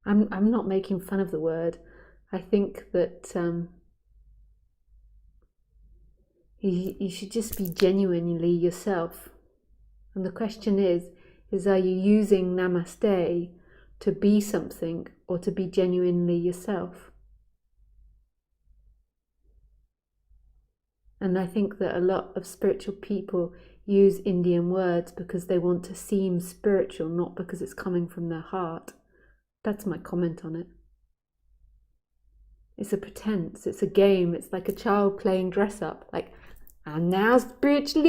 I'm not making fun of the word. I think that you should just be genuinely yourself. And the question is are you using namaste to be something or to be genuinely yourself? And I think that a lot of spiritual people use Indian words because they want to seem spiritual, not because it's coming from their heart. That's my comment on it. It's a pretense, it's a game, it's like a child playing dress up, like, I'm now spiritual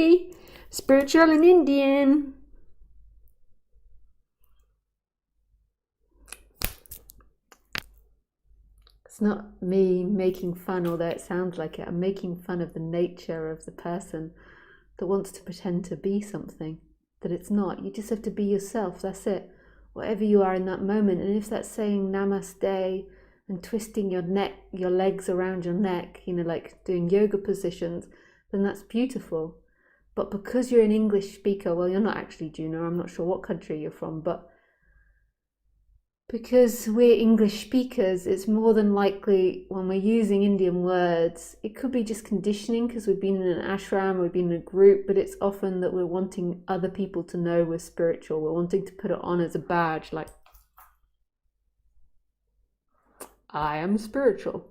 and Indian. It's not me making fun, although it sounds like it. I'm making fun of the nature of the person that wants to pretend to be something that it's not. You just have to be yourself, that's it. Whatever you are in that moment. And if that's saying namaste and twisting your neck, your legs around your neck, you know, like doing yoga positions, then that's beautiful. But because you're an English speaker, well, you're not actually, Juno, I'm not sure what country you're from, but because we're English speakers, it's more than likely when we're using Indian words, it could be just conditioning because we've been in an ashram, we've been in a group, but it's often that we're wanting other people to know we're spiritual. We're wanting to put it on as a badge, like, I am spiritual.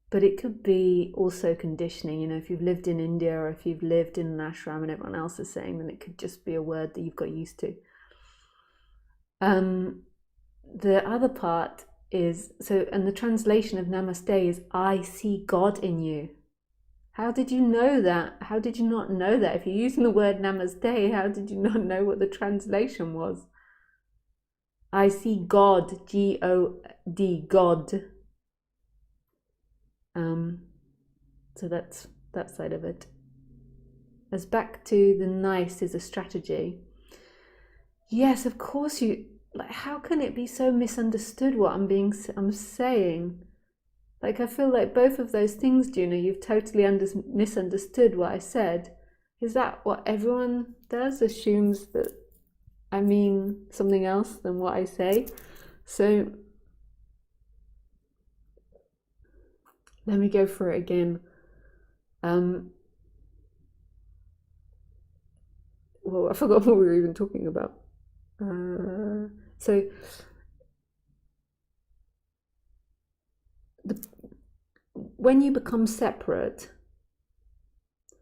But it could be also conditioning, you know, if you've lived in India or if you've lived in an ashram and everyone else is saying, then it could just be a word that you've got used to. The other part is, and the translation of namaste is, I see God in you. How did you know that? How did you not know that? If you're using the word namaste, how did you not know what the translation was? I see God, G-O-D, God. So that's that side of it. As back to the nice is a strategy. Yes, of course like, how can it be so misunderstood what I'm saying? Like, I feel like both of those things, Juno, you've totally misunderstood what I said. Is that what everyone does? Assumes that I mean something else than what I say? So let me go for it again. Well, I forgot what we were even talking about. When you become separate,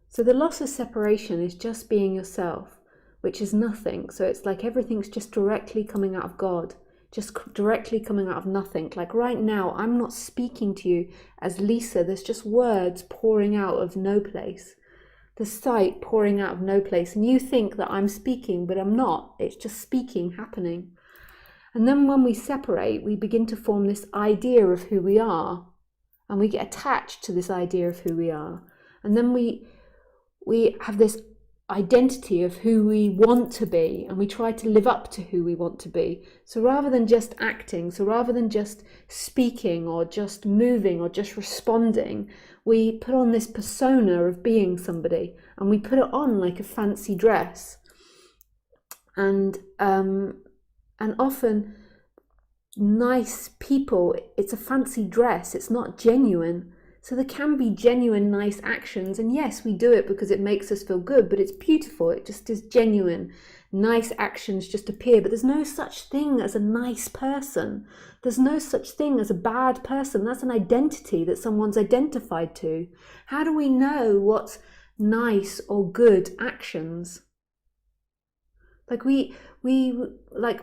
so the loss of separation is just being yourself, which is nothing. So it's like everything's just directly coming out of God, just directly coming out of nothing. Like right now, I'm not speaking to you as Lisa. There's just words pouring out of no place. The sight pouring out of no place. And you think that I'm speaking, but I'm not. It's just speaking happening. And then when we separate, we begin to form this idea of who we are. And we get attached to this idea of who we are. And then we have this identity of who we want to be, and we try to live up to who we want to be. So rather than just acting, so rather than just speaking or just moving or just responding, we put on this persona of being somebody, and we put it on like a fancy dress. And often nice people, it's a fancy dress, it's not genuine. So there can be genuine nice actions, and yes, we do it because it makes us feel good, but it's beautiful, it just is genuine. Nice actions just appear, but there's no such thing as a nice person. There's no such thing as a bad person. That's an identity that someone's identified to. How do we know what's nice or good actions? Like we like,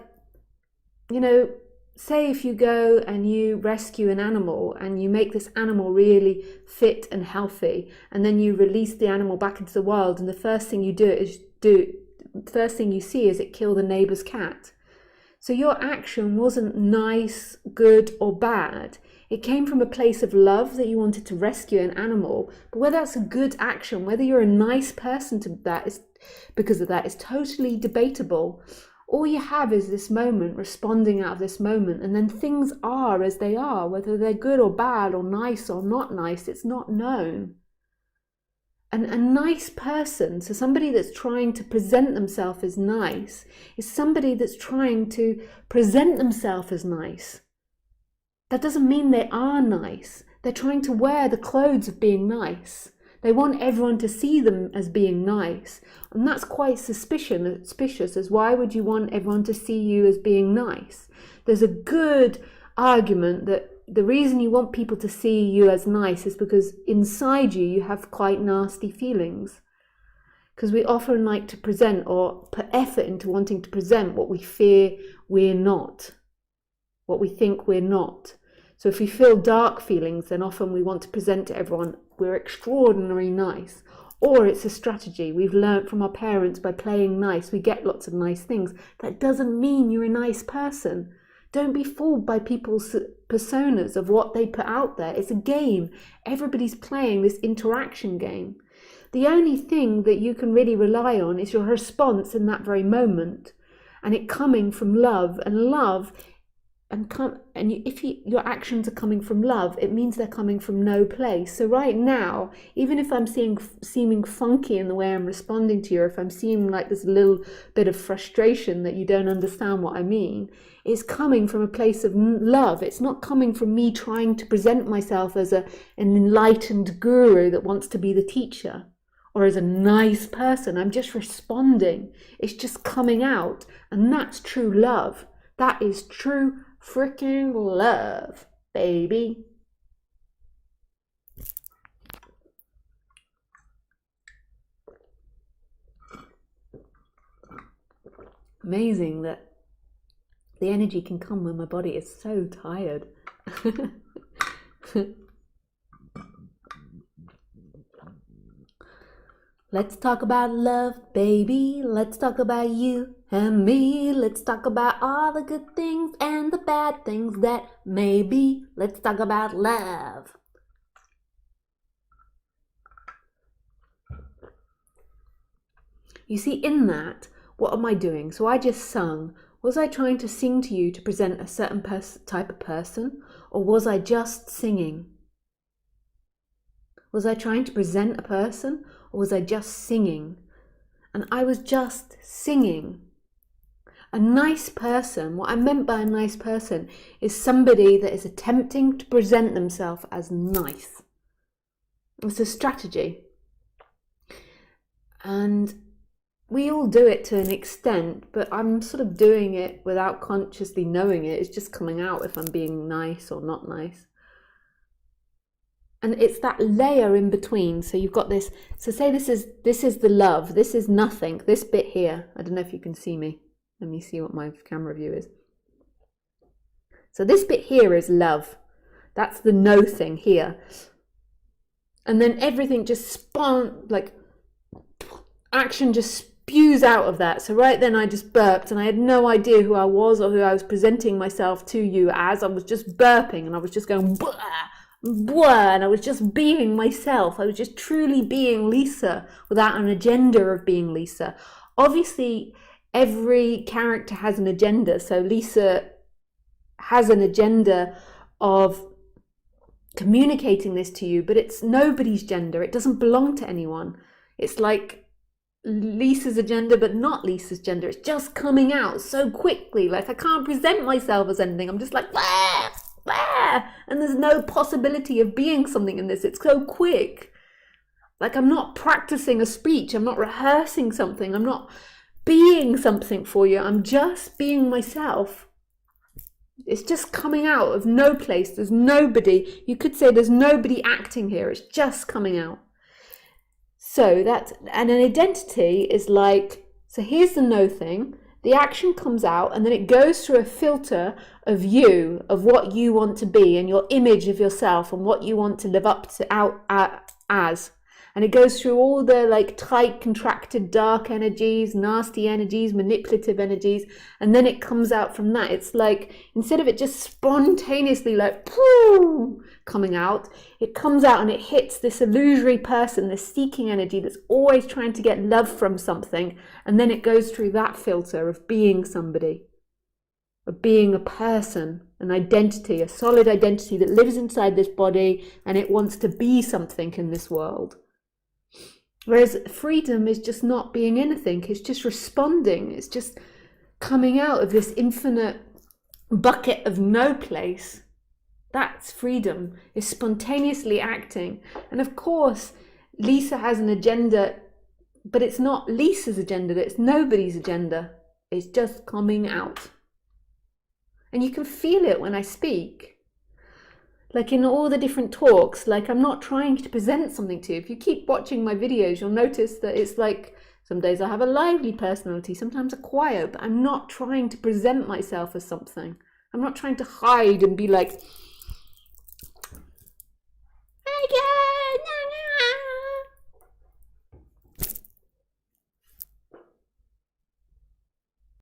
you know, say if you go and you rescue an animal and you make this animal really fit and healthy, and then you release the animal back into the wild, and the first thing you see is it kill the neighbor's cat. So your action wasn't nice, good, or bad. It came from a place of love that you wanted to rescue an animal. But whether that's a good action, whether you're a nice person to that is because of that, is totally debatable. All you have is this moment, responding out of this moment, and then things are as they are, whether they're good or bad or nice or not nice, it's not known. a nice person, so somebody that's trying to present themselves as nice, is somebody that's trying to present themselves as nice. That doesn't mean they are nice. They're trying to wear the clothes of being nice. They want everyone to see them as being nice. And that's quite suspicious, as why would you want everyone to see you as being nice? There's a good argument that the reason you want people to see you as nice is because inside you have quite nasty feelings. Because we often like to present or put effort into wanting to present what we fear we're not, what we think we're not. So if we feel dark feelings, then often we want to present to everyone we're extraordinarily nice. Or it's a strategy we've learned from our parents. By playing nice, we get lots of nice things. That doesn't mean you're a nice person. Don't be fooled by people's personas of what they put out there. It's a game. Everybody's playing this interaction game. The only thing that you can really rely on is your response in that very moment, and it coming from love. And love, if your actions are coming from love, it means they're coming from no place. So right now, even if I'm seeming funky in the way I'm responding to you, or if I'm seeming like there's a little bit of frustration that you don't understand what I mean, it's coming from a place of love. It's not coming from me trying to present myself as an enlightened guru that wants to be the teacher, or as a nice person. I'm just responding. It's just coming out. And that's true love. That is true freaking love, baby. Amazing that the energy can come when my body is so tired. Let's talk about love, baby. Let's talk about you and me. Let's talk about all the good things and the bad things that may be. Let's talk about love. You see, in that, what am I doing? So I just sung. Was I trying to sing to you to present a certain type of person? Or was I just singing? Was I trying to present a person? Or was I just singing? And I was just singing. A nice person, what I meant by a nice person, is somebody that is attempting to present themselves as nice. It's a strategy. And we all do it to an extent, but I'm sort of doing it without consciously knowing it. It's just coming out if I'm being nice or not nice. And it's that layer in between. So you've got this, so say this is the love, this is nothing, this bit here. I don't know if you can see me. Let me see what my camera view is. So this bit here is love. That's the no thing here. And then everything just like action just spews out of that. So right then I just burped and I had no idea who I was or who I was presenting myself to you as. I was just burping and I was just going blah, blah, and I was just being myself. I was just truly being Lisa without an agenda of being Lisa. Obviously, every character has an agenda. So Lisa has an agenda of communicating this to you, but it's nobody's gender. It doesn't belong to anyone. It's like Lisa's agenda, but not Lisa's gender. It's just coming out so quickly. Like I can't present myself as anything. I'm just like, blah, blah, and there's no possibility of being something in this. It's so quick. Like I'm not practicing a speech. I'm not rehearsing something. I'm not being something for you. I'm just being myself. It's just coming out of no place. There's nobody. You could say there's nobody acting here. It's just coming out. So that, and an identity is like, so here's the no thing. The action comes out and then it goes through a filter of you, of what you want to be and your image of yourself and what you want to live up to as. And it goes through all the like tight, contracted, dark energies, nasty energies, manipulative energies. And then it comes out from that. It's like, instead of it just spontaneously like, pooh, coming out, it comes out and it hits this illusory person, this seeking energy that's always trying to get love from something. And then it goes through that filter of being somebody, of being a person, an identity, a solid identity that lives inside this body and it wants to be something in this world. Whereas freedom is just not being anything, it's just responding, it's just coming out of this infinite bucket of no place. That's freedom, is spontaneously acting. And of course, Lisa has an agenda, but it's not Lisa's agenda, it's nobody's agenda. It's just coming out. And you can feel it when I speak. Like in all the different talks, like I'm not trying to present something to you. If you keep watching my videos, you'll notice that it's like some days I have a lively personality, sometimes a quiet, but I'm not trying to present myself as something. I'm not trying to hide and be like,